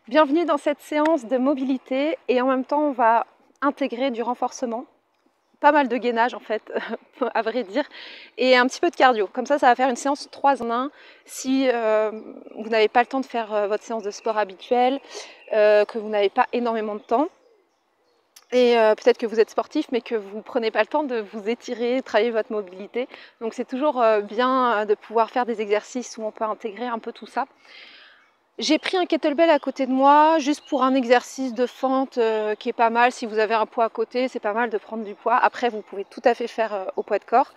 Bienvenue dans cette séance de mobilité et en même temps on va intégrer du renforcement, pas mal de gainage en fait, à vrai dire, et un petit peu de cardio. Comme ça va faire une séance 3 en 1 si vous n'avez pas le temps de faire votre séance de sport habituelle, que vous n'avez pas énormément de temps. Et peut-être que vous êtes sportif mais que vous ne prenez pas le temps de vous étirer, travailler votre mobilité. Donc c'est toujours bien de pouvoir faire des exercices où on peut intégrer un peu tout ça. J'ai pris un kettlebell à côté de moi, juste pour un exercice de fente qui est pas mal. Si vous avez un poids à côté, c'est pas mal de prendre du poids. Après, vous pouvez tout à fait faire au poids de corps.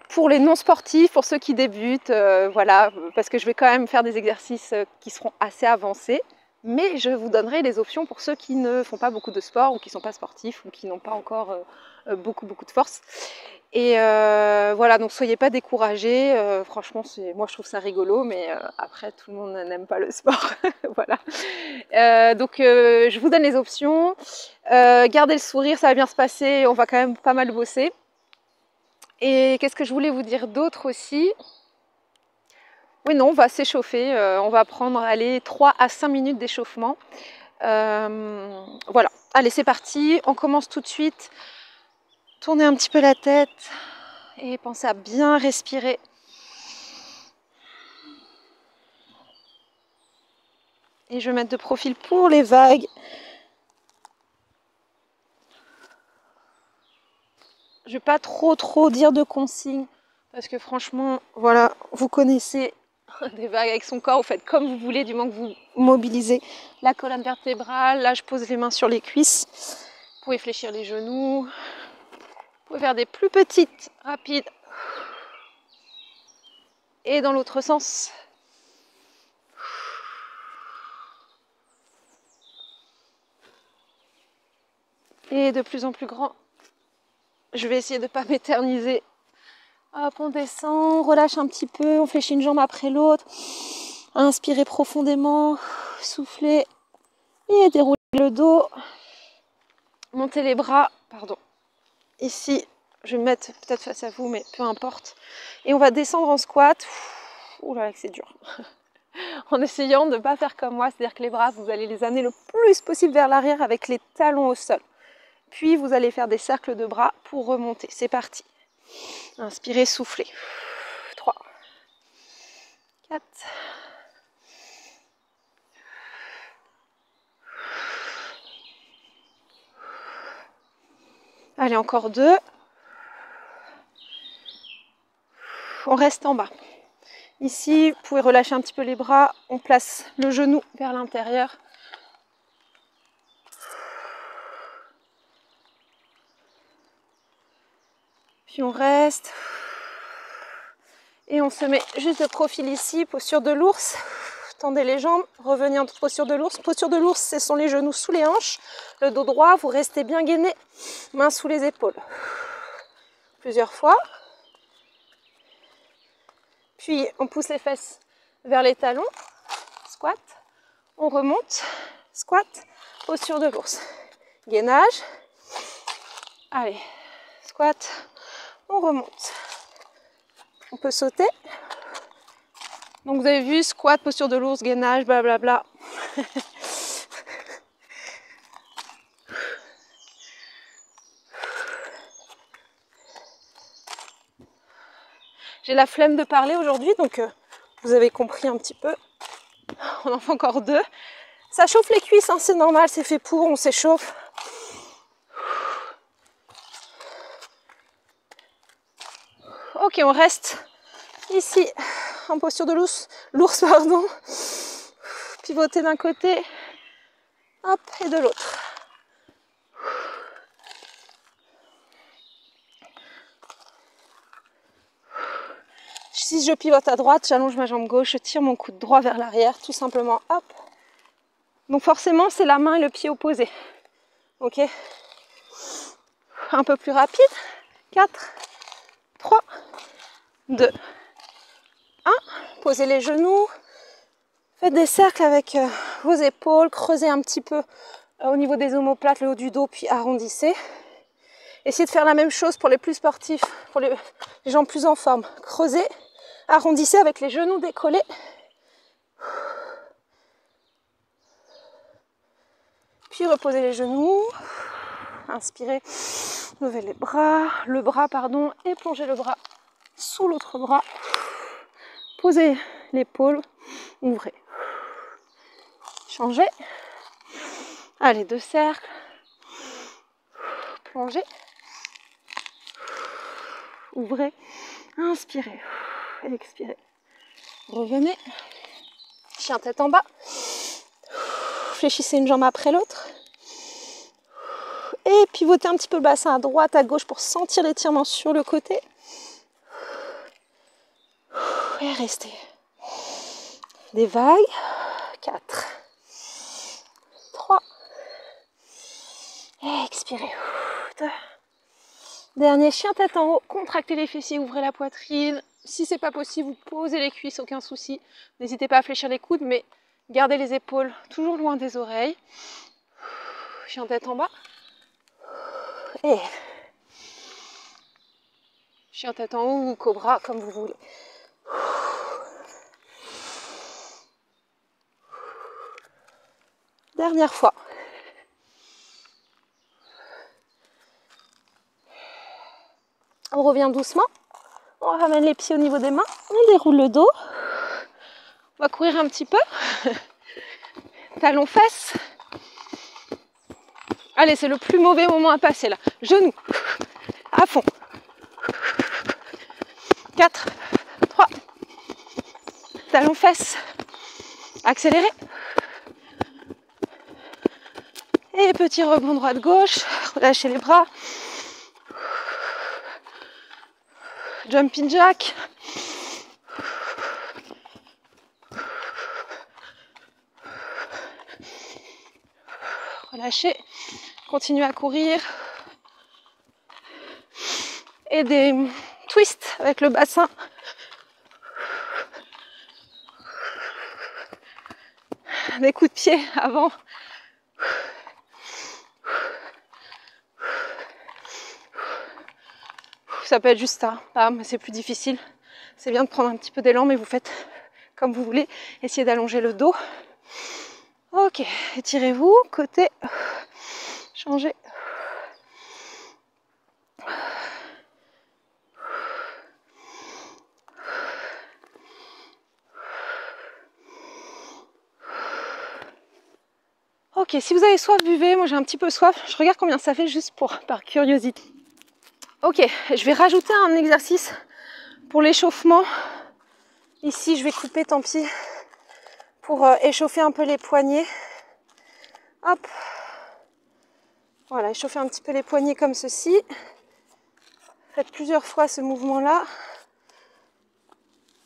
Pour les non-sportifs, pour ceux qui débutent, voilà, parce que je vais quand même faire des exercices qui seront assez avancés. Mais je vous donnerai les options pour ceux qui ne font pas beaucoup de sport ou qui ne sont pas sportifs ou qui n'ont pas encore beaucoup de force. Et voilà, donc soyez pas découragés, franchement moi je trouve ça rigolo, mais après tout le monde n'aime pas le sport. Voilà. Je vous donne les options, gardez le sourire, ça va bien se passer, on va quand même pas mal bosser. Et qu'est-ce que je voulais vous dire d'autre aussi? Oui, non, on va s'échauffer, on va prendre 3 à 5 minutes d'échauffement. Voilà, allez c'est parti, on commence tout de suite. Tournez un petit peu la tête et pensez à bien respirer. Et je vais mettre de profil pour les vagues. Je vais pas trop dire de consignes parce que franchement, voilà, vous connaissez des vagues avec son corps, vous faites comme vous voulez du moment que vous mobilisez la colonne vertébrale. Là, je pose les mains sur les cuisses. Vous pouvez fléchir les genoux. Vous pouvez faire des plus petites, rapides. Et dans l'autre sens. Et de plus en plus grand. Je vais essayer de ne pas m'éterniser. Hop, on descend, on relâche un petit peu, on fléchit une jambe après l'autre. Inspirez profondément, soufflez et déroulez le dos. Montez les bras, pardon. Ici, je vais me mettre peut-être face à vous, mais peu importe. Et on va descendre en squat. Ouh là, c'est dur. En essayant de ne pas faire comme moi, c'est-à-dire que les bras, vous allez les amener le plus possible vers l'arrière avec les talons au sol. Puis vous allez faire des cercles de bras pour remonter. C'est parti. Inspirez, soufflez. 3, 4, 5. Allez, encore 2. On reste en bas. Ici, vous pouvez relâcher un petit peu les bras. On place le genou vers l'intérieur. Puis on reste. Et on se met juste de profil ici, posture de l'ours. Tendez les jambes, revenez en posture de l'ours. Posture de l'ours, ce sont les genoux sous les hanches, le dos droit, vous restez bien gainé, mains sous les épaules. Plusieurs fois. Puis on pousse les fesses vers les talons, squat. On remonte, squat, posture de l'ours. Gainage. Allez, squat, on remonte. On peut sauter. Donc vous avez vu, squat, posture de l'ours, gainage, blablabla. J'ai la flemme de parler aujourd'hui, donc vous avez compris un petit peu. On en fait encore 2. Ça chauffe les cuisses, hein, c'est normal, c'est fait pour, on s'échauffe. Ok, on reste ici en posture de l'ours, pardon. Pivoter d'un côté, hop, et de l'autre. Si je pivote à droite, j'allonge ma jambe gauche, je tire mon coude droit vers l'arrière, tout simplement, hop. Donc forcément, c'est la main et le pied opposés. Ok. Un peu plus rapide. 4, 3, 2, 1. Posez les genoux. Faites des cercles avec vos épaules. Creusez un petit peu au niveau des omoplates, le haut du dos, puis arrondissez. Essayez de faire la même chose pour les plus sportifs, pour les gens plus en forme. Creusez, arrondissez avec les genoux décollés. Puis reposez les genoux. Inspirez, levez le bras, pardon, et plongez le bras sous l'autre bras. Posez l'épaule, ouvrez. Changez. Allez, 2 cercles. Plongez. Ouvrez. Inspirez. Expirez. Revenez. Chien tête en bas. Fléchissez une jambe après l'autre. Et pivotez un petit peu le bassin à droite, à gauche pour sentir l'étirement sur le côté. Et restez. Des vagues. 4. 3. Et expirez. 2. Dernier, chien tête en haut. Contractez les fessiers, ouvrez la poitrine. Si c'est pas possible, vous posez les cuisses, aucun souci. N'hésitez pas à fléchir les coudes, mais gardez les épaules toujours loin des oreilles. Chien tête en bas. Et chien tête en haut ou cobra, comme vous voulez. Dernière fois. On revient doucement. On ramène les pieds au niveau des mains. On déroule le dos. On va courir un petit peu. Talons fesses. Allez, c'est le plus mauvais moment à passer là. Genoux. À fond. 4, 3. Talons fesses. Accélérez. Et petit rebond droite-gauche. Relâchez les bras. Jumping jack. Relâchez. Continuez à courir. Et des twists avec le bassin. Des coups de pied avant. Ça peut être juste ça, mais c'est plus difficile. C'est bien de prendre un petit peu d'élan, mais vous faites comme vous voulez. Essayez d'allonger le dos. Ok, étirez-vous, côté, changez. Ok, si vous avez soif, buvez. Moi j'ai un petit peu soif. Je regarde combien ça fait juste par curiosité. Ok, je vais rajouter un exercice pour l'échauffement. Ici, je vais couper, tant pis, pour échauffer un peu les poignets. Hop. Voilà, échauffer un petit peu les poignets comme ceci. Faites plusieurs fois ce mouvement-là.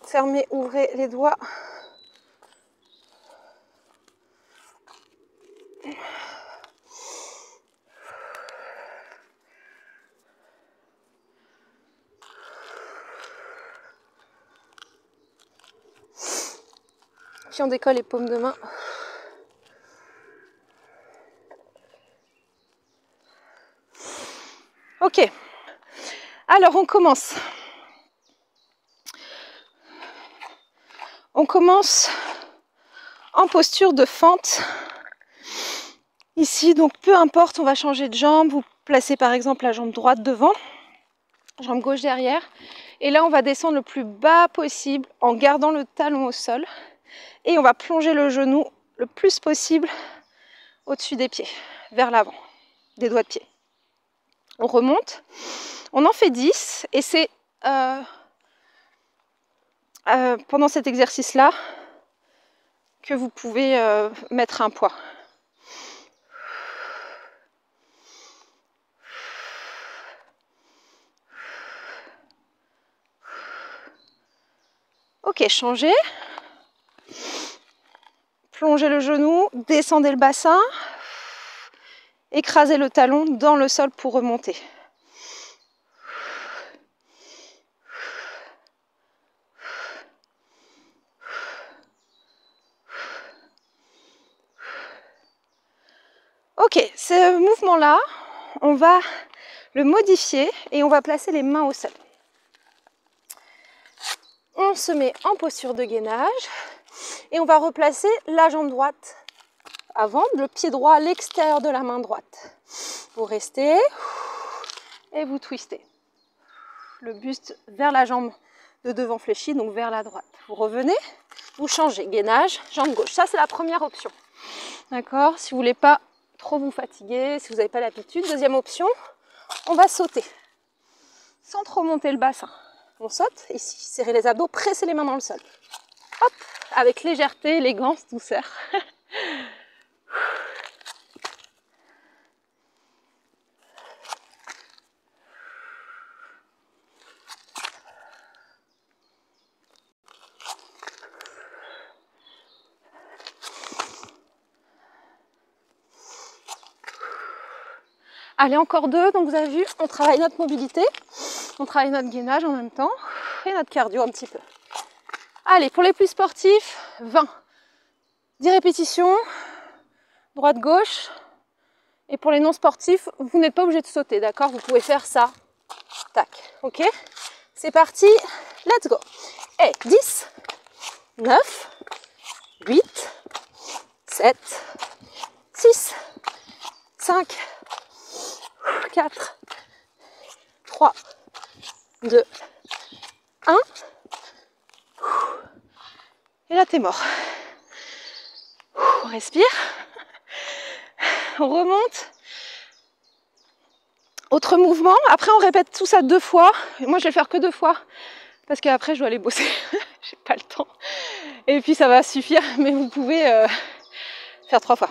Fermez, ouvrez les doigts. Puis on décolle les paumes de main. Ok. Alors on commence. On commence en posture de fente. Ici, donc peu importe, on va changer de jambe. Vous placez par exemple la jambe droite devant, jambe gauche derrière. Et là, on va descendre le plus bas possible en gardant le talon au sol. Et on va plonger le genou le plus possible au-dessus des pieds, vers l'avant, des doigts de pied. On remonte, on en fait 10 et c'est pendant cet exercice-là que vous pouvez mettre un poids. Ok, changez. Plongez le genou, descendez le bassin, écrasez le talon dans le sol pour remonter. Ok, ce mouvement-là, on va le modifier et on va placer les mains au sol. On se met en posture de gainage et on va replacer la jambe droite avant, le pied droit à l'extérieur de la main droite. Vous restez et vous twistez. Le buste vers la jambe de devant fléchie, donc vers la droite. Vous revenez, vous changez, gainage, jambe gauche. Ça, c'est la première option. D'accord? Si vous ne voulez pas trop vous fatiguer, si vous n'avez pas l'habitude. Deuxième option, on va sauter. Sans trop monter le bassin. On saute, ici, serrez les abdos, pressez les mains dans le sol. Hop, avec légèreté, élégance, douceur. Allez, encore deux. Donc vous avez vu, on travaille notre mobilité, on travaille notre gainage en même temps et notre cardio un petit peu. Allez, pour les plus sportifs, 20. 10 répétitions, droite-gauche. Et pour les non sportifs, vous n'êtes pas obligé de sauter, d'accord? Vous pouvez faire ça. Tac, ok? C'est parti, let's go. Et 10, 9, 8, 7, 6, 5, 4, 3, 2, 1. Et là, t'es mort. On respire. On remonte. Autre mouvement. Après, on répète tout ça 2 fois. Moi, je vais faire que 2 fois. Parce qu'après, je dois aller bosser. J'ai pas le temps. Et puis, ça va suffire. Mais vous pouvez faire 3 fois.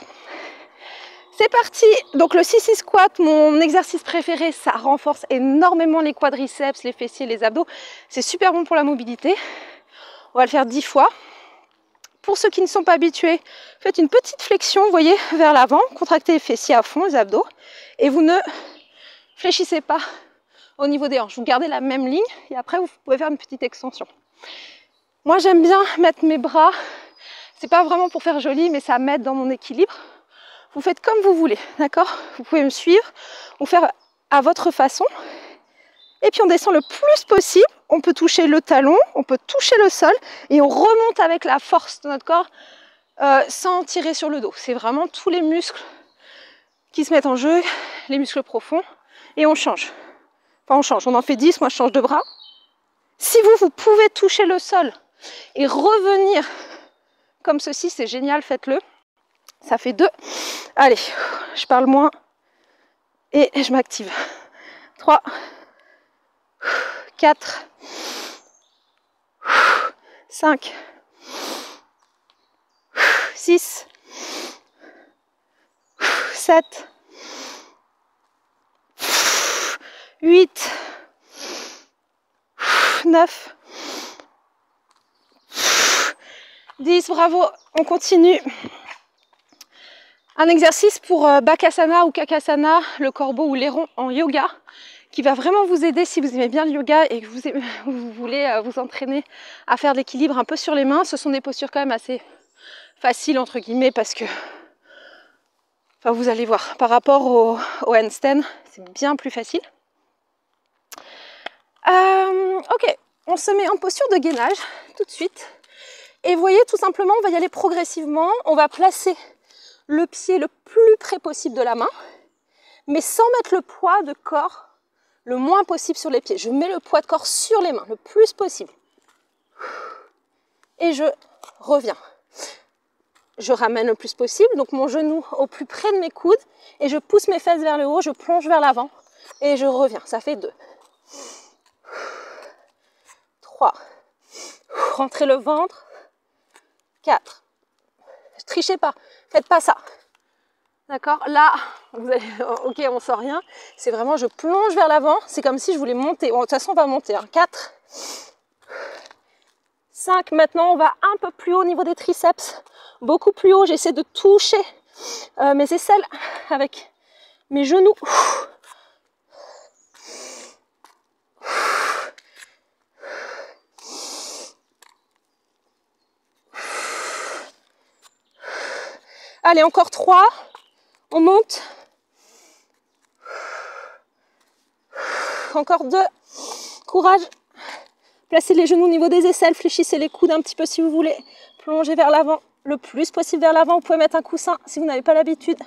C'est parti. Donc, le sissy squat, mon exercice préféré, ça renforce énormément les quadriceps, les fessiers, les abdos. C'est super bon pour la mobilité. On va le faire 10 fois. Pour ceux qui ne sont pas habitués, faites une petite flexion, vous voyez, vers l'avant, contractez les fessiers à fond, les abdos, et vous ne fléchissez pas au niveau des hanches. Vous gardez la même ligne, et après, vous pouvez faire une petite extension. Moi, j'aime bien mettre mes bras, c'est pas vraiment pour faire joli, mais ça m'aide dans mon équilibre. Vous faites comme vous voulez, d'accord? Vous pouvez me suivre, ou faire à votre façon. Et puis on descend le plus possible, on peut toucher le talon, on peut toucher le sol et on remonte avec la force de notre corps sans tirer sur le dos. C'est vraiment tous les muscles qui se mettent en jeu, les muscles profonds, et on change. Enfin on change, on en fait 10, moi je change de bras. Si vous pouvez toucher le sol et revenir comme ceci, c'est génial, faites-le. Ça fait 2. Allez, je parle moins et je m'active. 3. 4, 5, 6, 7, 8, 9, 10, bravo, on continue. Un exercice pour Bakasana ou Kakasana, le corbeau ou l'héron en yoga, qui va vraiment vous aider si vous aimez bien le yoga et que vous voulez vous entraîner à faire de l'équilibre un peu sur les mains. Ce sont des postures quand même assez faciles entre guillemets parce que, enfin vous allez voir, par rapport au handstand, c'est bien plus facile. Ok, on se met en posture de gainage tout de suite. Et vous voyez, tout simplement, on va y aller progressivement. On va placer le pied le plus près possible de la main, mais sans mettre le poids de corps le moins possible sur les pieds. Je mets le poids de corps sur les mains, le plus possible. Et je reviens. Je ramène le plus possible, donc mon genou au plus près de mes coudes, et je pousse mes fesses vers le haut, je plonge vers l'avant, et je reviens. Ça fait 2. 3. Rentrez le ventre. 4. Trichez pas, faites pas ça. D'accord? Là, vous allez, ok, on sent rien. C'est vraiment, je plonge vers l'avant. C'est comme si je voulais monter. Bon, de toute façon, on va monter. 4, 5. Maintenant, on va un peu plus haut au niveau des triceps. Beaucoup plus haut. J'essaie de toucher mes aisselles avec mes genoux. Allez, encore 3. On monte. Encore 2. Courage. Placez les genoux au niveau des aisselles. Fléchissez les coudes un petit peu si vous voulez. Plongez vers l'avant. le plus possible vers l'avant. Vous pouvez mettre un coussin si vous n'avez pas l'habitude.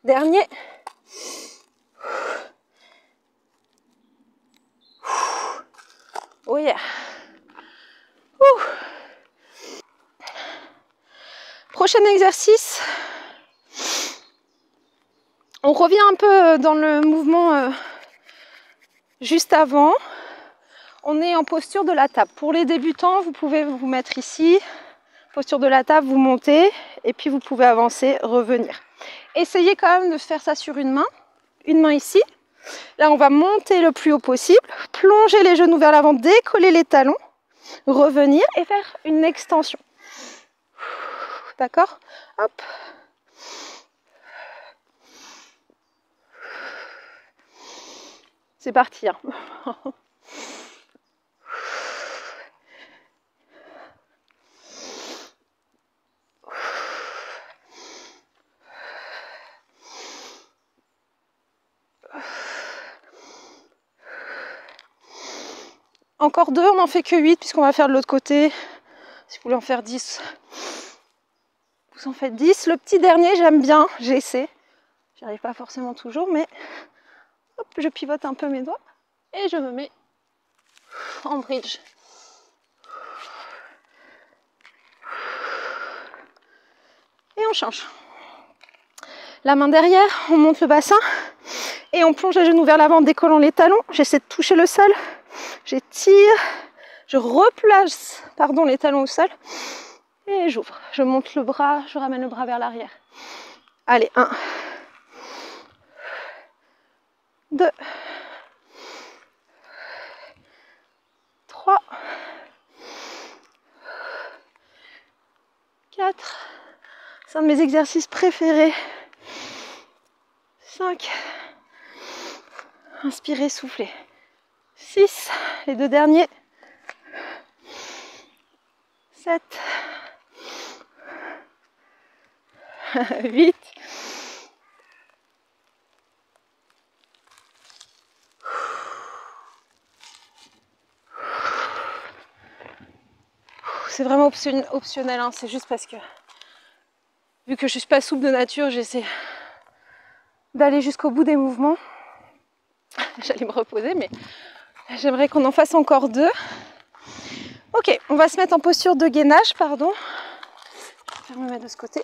Dernier. Oh yeah. Prochain exercice. On revient un peu dans le mouvement juste avant. On est en posture de la table. Pour les débutants, vous pouvez vous mettre ici. Posture de la table, vous montez et puis vous pouvez avancer, revenir. Essayez quand même de faire ça sur une main ici. Là, on va monter le plus haut possible, plonger les genoux vers l'avant, décoller les talons, revenir et faire une extension. D'accord? Hop. C'est parti. Hein. Encore 2, on n'en fait que 8 puisqu'on va faire de l'autre côté. Si vous voulez en faire 10, vous en faites 10. Le petit dernier, j'aime bien, j'essaie. J'y arrive pas forcément toujours, mais hop, je pivote un peu mes doigts et je me mets en bridge. Et on change. La main derrière, on monte le bassin et on plonge les genoux vers l'avant en décollant les talons. J'essaie de toucher le sol. J'étire, je replace les talons au sol et j'ouvre. Je monte le bras, je ramène le bras vers l'arrière. Allez, 1, 2, 3, 4, c'est un de mes exercices préférés. 5, inspirez, soufflez. 6, les 2 derniers. 7, 8, c'est vraiment optionnel, hein. C'est juste parce que vu que je suis pas souple de nature, j'essaie d'aller jusqu'au bout des mouvements. J'allais me reposer, mais j'aimerais qu'on en fasse encore 2. Ok, on va se mettre en posture de gainage, pardon. Je vais me mettre de ce côté.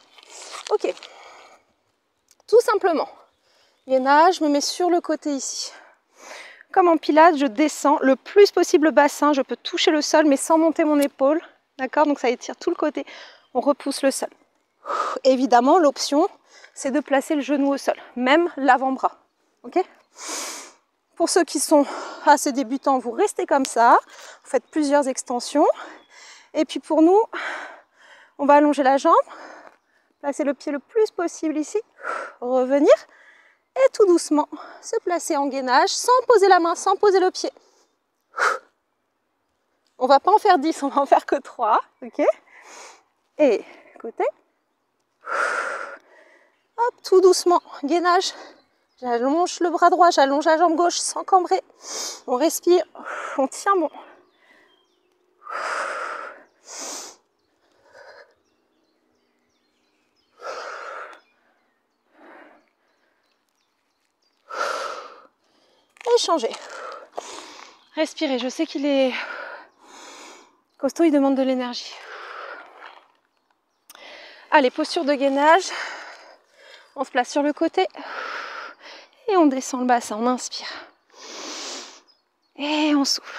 Ok, tout simplement. Gainage, je me mets sur le côté ici. Comme en pilates, je descends le plus possible le bassin. Je peux toucher le sol, mais sans monter mon épaule. D'accord? Donc ça étire tout le côté. On repousse le sol. Évidemment, l'option, c'est de placer le genou au sol, même l'avant-bras. Ok? Pour ceux qui sont assez débutants, vous restez comme ça. Vous faites plusieurs extensions. Et puis pour nous, on va allonger la jambe, placer le pied le plus possible ici, revenir et tout doucement se placer en gainage sans poser la main, sans poser le pied. On va pas en faire 10, on va en faire que 3. Ok? Et côté. Hop, tout doucement, gainage. J'allonge le bras droit, j'allonge la jambe gauche sans cambrer. On respire, on tient bon. Et changer. Respirez, je sais qu'il est costaud, il demande de l'énergie. Allez, posture de gainage. On se place sur le côté. Et on descend le bassin, on inspire. Et on souffle.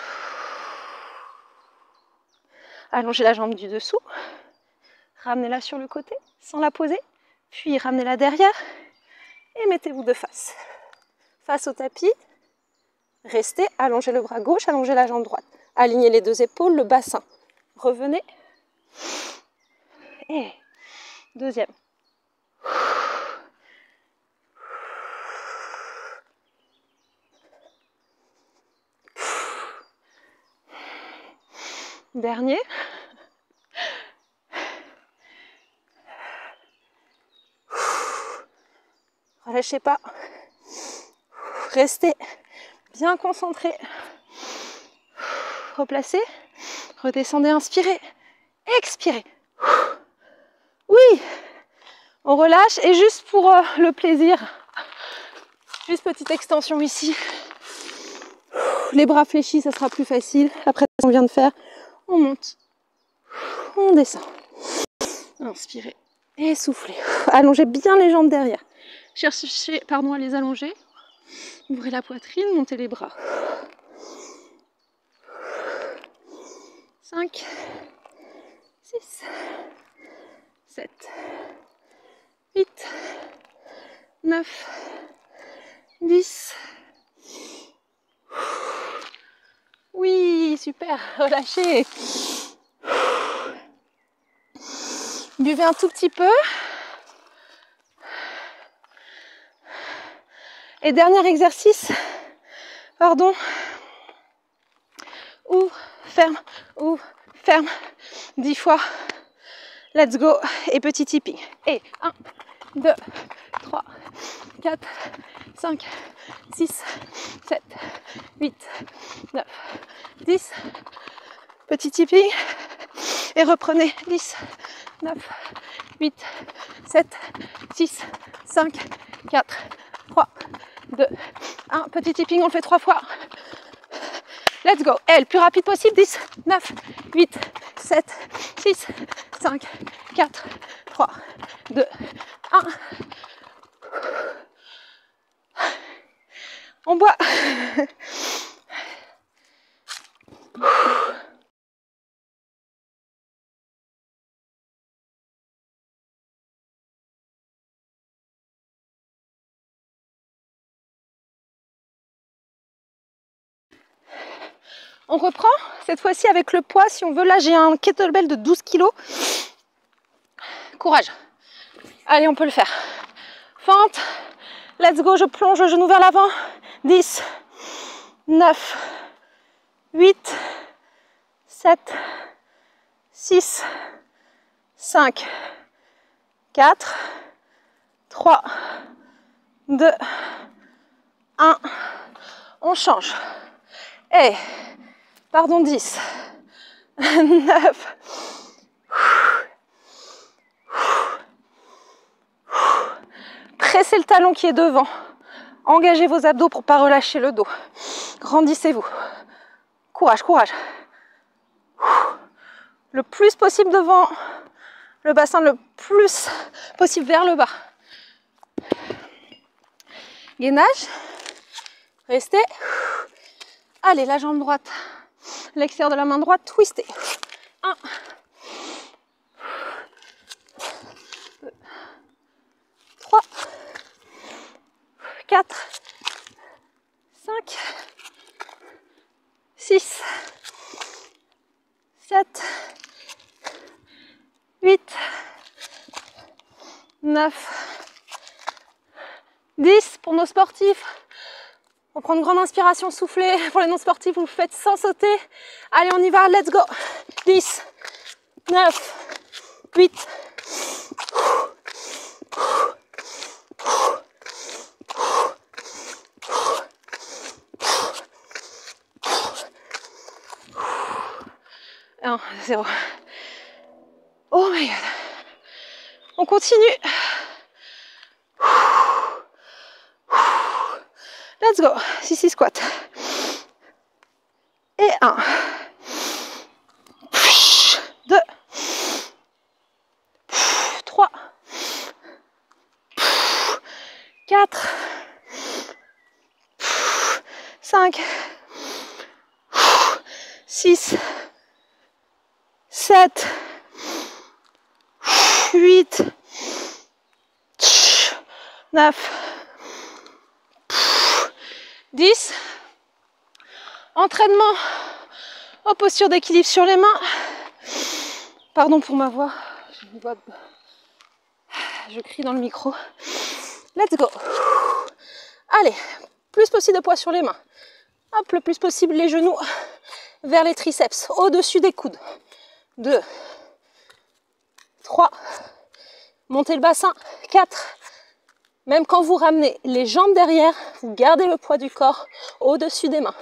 Allongez la jambe du dessous. Ramenez-la sur le côté sans la poser. Puis ramenez-la derrière. Et mettez-vous de face. Face au tapis. Restez, allongez le bras gauche, allongez la jambe droite. Alignez les 2 épaules, le bassin. Revenez. Et deuxième. Dernier. Relâchez pas. Restez bien concentré. Replacez. Redescendez, inspirez. Expirez. On relâche et juste pour le plaisir, juste petite extension ici. Les bras fléchis, ça sera plus facile. Après ce qu'on vient de faire, on monte, on descend. Inspirez et soufflez. Allongez bien les jambes derrière. Cherchez à les allonger. Ouvrez la poitrine, montez les bras. 5, 6, 7, 8, 9, 10. Oui, super, relâchez. Buvez un tout petit peu. Et dernier exercice, pardon. Ouvre, ferme, 10 fois. Let's go. Et petit tipping. Et 1, 2, 3, 4, 5, 6, 7, 8, 9, 10. Petit tipping. Et reprenez 10, 9, 8, 7, 6, 5, 4, 3, 2, 1. Petit tipping, on le fait 3 fois. Let's go. Et le plus rapide possible. 10, 9, 8, 7, 6, 5, 4, 3, 2, 1. On boit. On reprend cette fois-ci avec le poids si on veut. Là j'ai un kettlebell de 12 kg. Courage. Allez, on peut le faire. Fente. Let's go, je plonge le genou vers l'avant. 10, 9, 8, 7, 6, 5, 4, 3, 2, 1. On change. Et, pardon, 10, 9, pressez le talon qui est devant. Engagez vos abdos pour ne pas relâcher le dos. Grandissez-vous. Courage, courage. Le plus possible devant le bassin, le plus possible vers le bas. Gainage. Restez. Allez, la jambe droite. L'extérieur de la main droite, twistez. 1. 2. 3. 4. 5. 6. 7. 8. 9. 10 pour nos sportifs. On prend une grande inspiration, soufflez. Pour les non-sportifs, vous le faites sans sauter. Allez, on y va, let's go. 10, 9, 8. Un, 0. Oh my god. On continue. Let's go. Sissy squat. Et 1. 2. 3. 4. 5. 6. 7. 8. 9. 10. Entraînement aux postures d'équilibre sur les mains. Pardon pour ma voix. Je crie dans le micro. Let's go. Allez, plus possible de poids sur les mains. Hop, le plus possible les genoux vers les triceps, au-dessus des coudes. 2. 3. Montez le bassin. 4. Même quand vous ramenez les jambes derrière, vous gardez le poids du corps au-dessus des mains.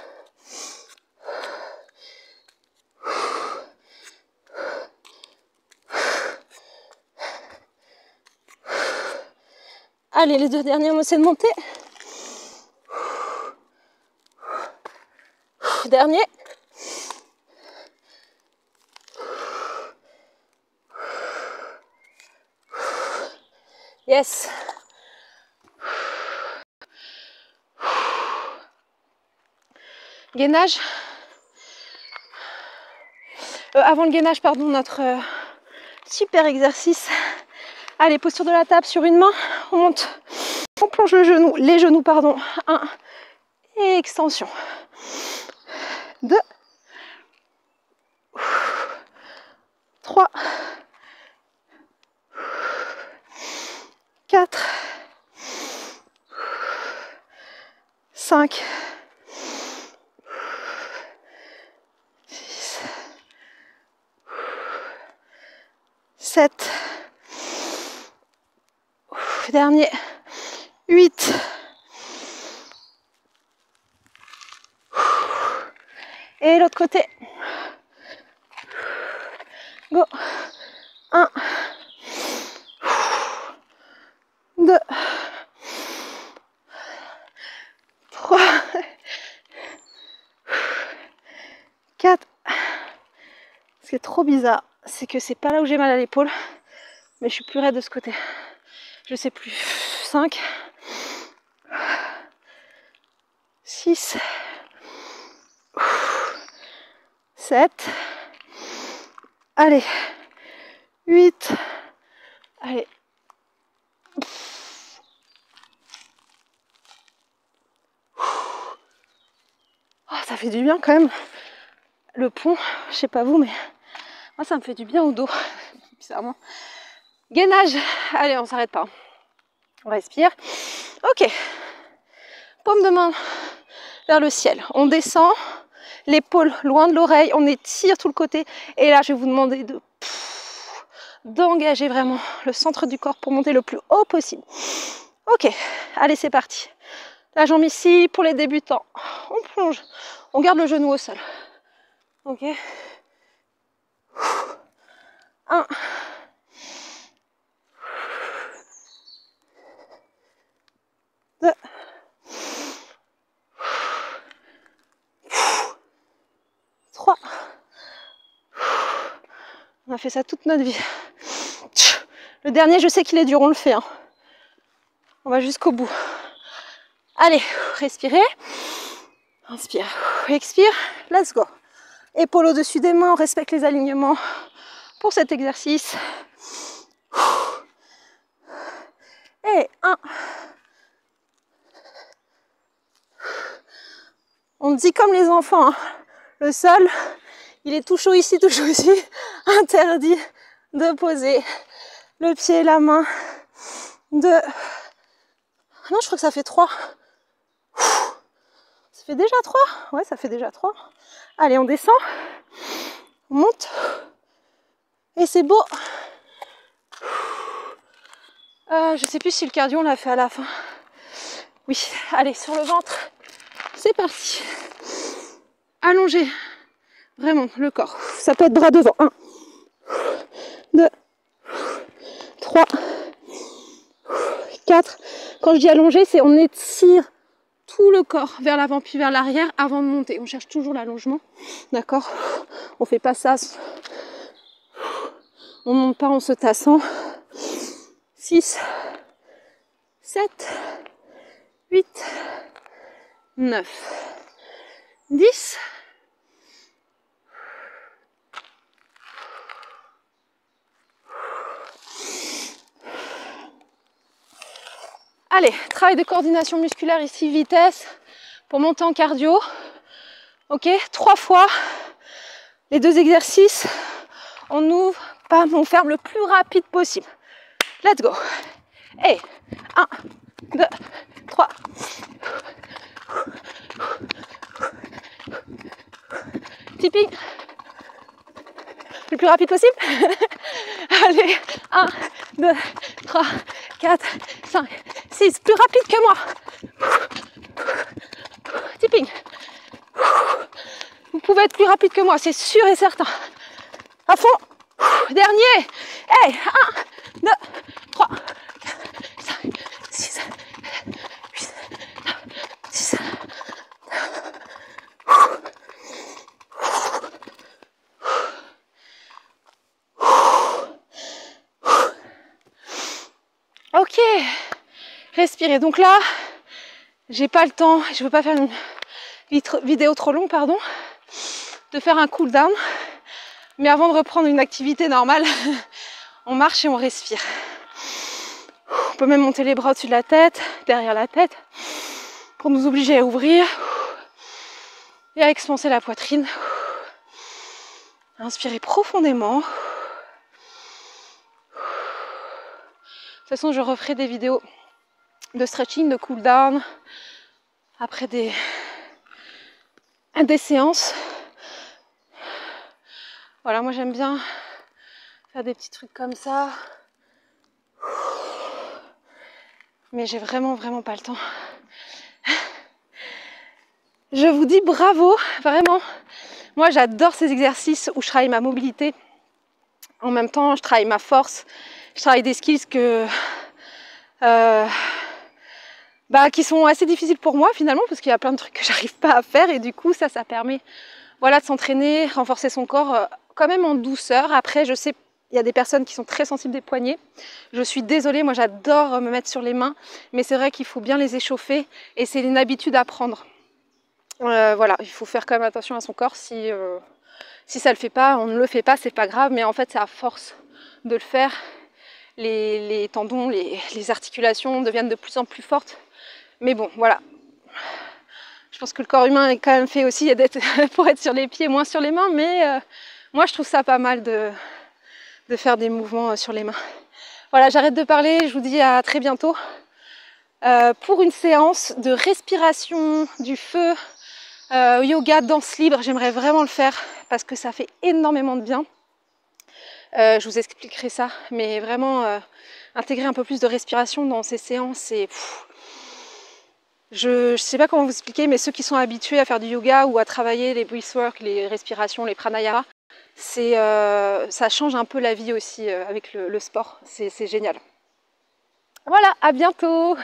Allez, les 2 derniers, on essaie de monter. Dernier. Yes. Gainage. Avant le gainage, pardon, notre super exercice. Allez, posture de la table sur une main. On monte. On plonge le genou, les genoux, pardon. 1. Et extension. 2. 3. 4. 5. 6. 7. Dernier. 8. Et l'autre côté. Go. 1. 2. 3. 4. Ce qui est trop bizarre, c'est que c'est pas là où j'ai mal à l'épaule, mais je suis plus raide de ce côté. Je sais plus. 5. 6. 7. Allez. 8. Allez. Oh, ça fait du bien quand même. Le pont, je sais pas vous, mais moi ça me fait du bien au dos, bizarrement. Gainage. Allez, on s'arrête pas. On respire. Ok. Paume de main vers le ciel. On descend, l'épaule loin de l'oreille, on étire tout le côté. Et là, je vais vous demander d'engager vraiment le centre du corps pour monter le plus haut possible. Ok, allez, c'est parti. La jambe ici pour les débutants. On plonge, on garde le genou au sol. Ok. 1. 2. 3. On a fait ça toute notre vie. Le dernier, je sais qu'il est dur, on le fait. Hein. On va jusqu'au bout. Allez, respirez. Inspire, expire, let's go. Épaules au-dessus des mains, on respecte les alignements pour cet exercice. Et 1. On dit comme les enfants, hein. Le sol, il est tout chaud ici, tout chaud ici. Interdit de poser le pied et la main. 2. Non, je crois que ça fait 3. Ça fait déjà 3. Ouais, ça fait déjà 3. Allez, on descend. On monte. Et c'est beau. Je sais plus si le cardio on l'a fait à la fin. Oui, allez, sur le ventre. C'est parti. Allongez vraiment le corps. Ça peut être bras devant. 1, 2, 3, 4. Quand je dis allonger, c'est on étire tout le corps vers l'avant puis vers l'arrière avant de monter. On cherche toujours l'allongement. D'accord? On fait pas ça. On ne monte pas en se tassant. 6, 7, 8, 9, 10. Allez, travail de coordination musculaire ici, vitesse, pour monter en cardio. Ok, 3 fois. Les 2 exercices, on ouvre, bam, on ferme le plus rapide possible. Let's go. Et 1, 2, 3. Tipping. Le plus rapide possible. Allez, 1, 2, 3, 4, 5, 6. Plus rapide que moi. Tipping. Vous pouvez être plus rapide que moi, c'est sûr et certain. À fond. Dernier. Hey, 1, 2, 3, 4, 5, 6. Ok, respirez. Donc là, j'ai pas le temps, je veux pas faire une vidéo trop longue, pardon, de faire un cool down. Mais avant de reprendre une activité normale, on marche et on respire. On peut même monter les bras au-dessus de la tête, derrière la tête, pour nous obliger à ouvrir et à expanser la poitrine. Inspirez profondément. De toute façon, je referai des vidéos de stretching, de cool down, après des séances. Voilà, moi j'aime bien faire des petits trucs comme ça. Mais j'ai vraiment pas le temps. Je vous dis bravo, vraiment. Moi j'adore ces exercices où je travaille ma mobilité. En même temps, je travaille ma force. Je travaille des skills qui sont assez difficiles pour moi finalement, parce qu'il y a plein de trucs que j'arrive pas à faire. Et du coup, ça permet de s'entraîner, renforcer son corps quand même en douceur. Après, je sais, il y a des personnes qui sont très sensibles des poignets. Je suis désolée, moi j'adore me mettre sur les mains. Mais c'est vrai qu'il faut bien les échauffer. Et c'est une habitude à prendre. Voilà, il faut faire quand même attention à son corps. Si ça le fait pas, on ne le fait pas, c'est pas grave. Mais en fait, c'est à force de le faire, les tendons, les articulations deviennent de plus en plus fortes. Mais bon, voilà. Je pense que le corps humain est quand même fait aussi pour être sur les pieds, moins sur les mains. Mais moi, je trouve ça pas mal de faire des mouvements sur les mains. Voilà, j'arrête de parler. Je vous dis à très bientôt pour une séance de respiration, du feu, yoga, danse libre. J'aimerais vraiment le faire parce que ça fait énormément de bien. Je vous expliquerai ça, mais vraiment intégrer un peu plus de respiration dans ces séances, et je ne sais pas comment vous expliquer, mais ceux qui sont habitués à faire du yoga ou à travailler les breathwork, les respirations, les pranayama, ça change un peu la vie aussi avec le sport, c'est génial. Voilà, à bientôt.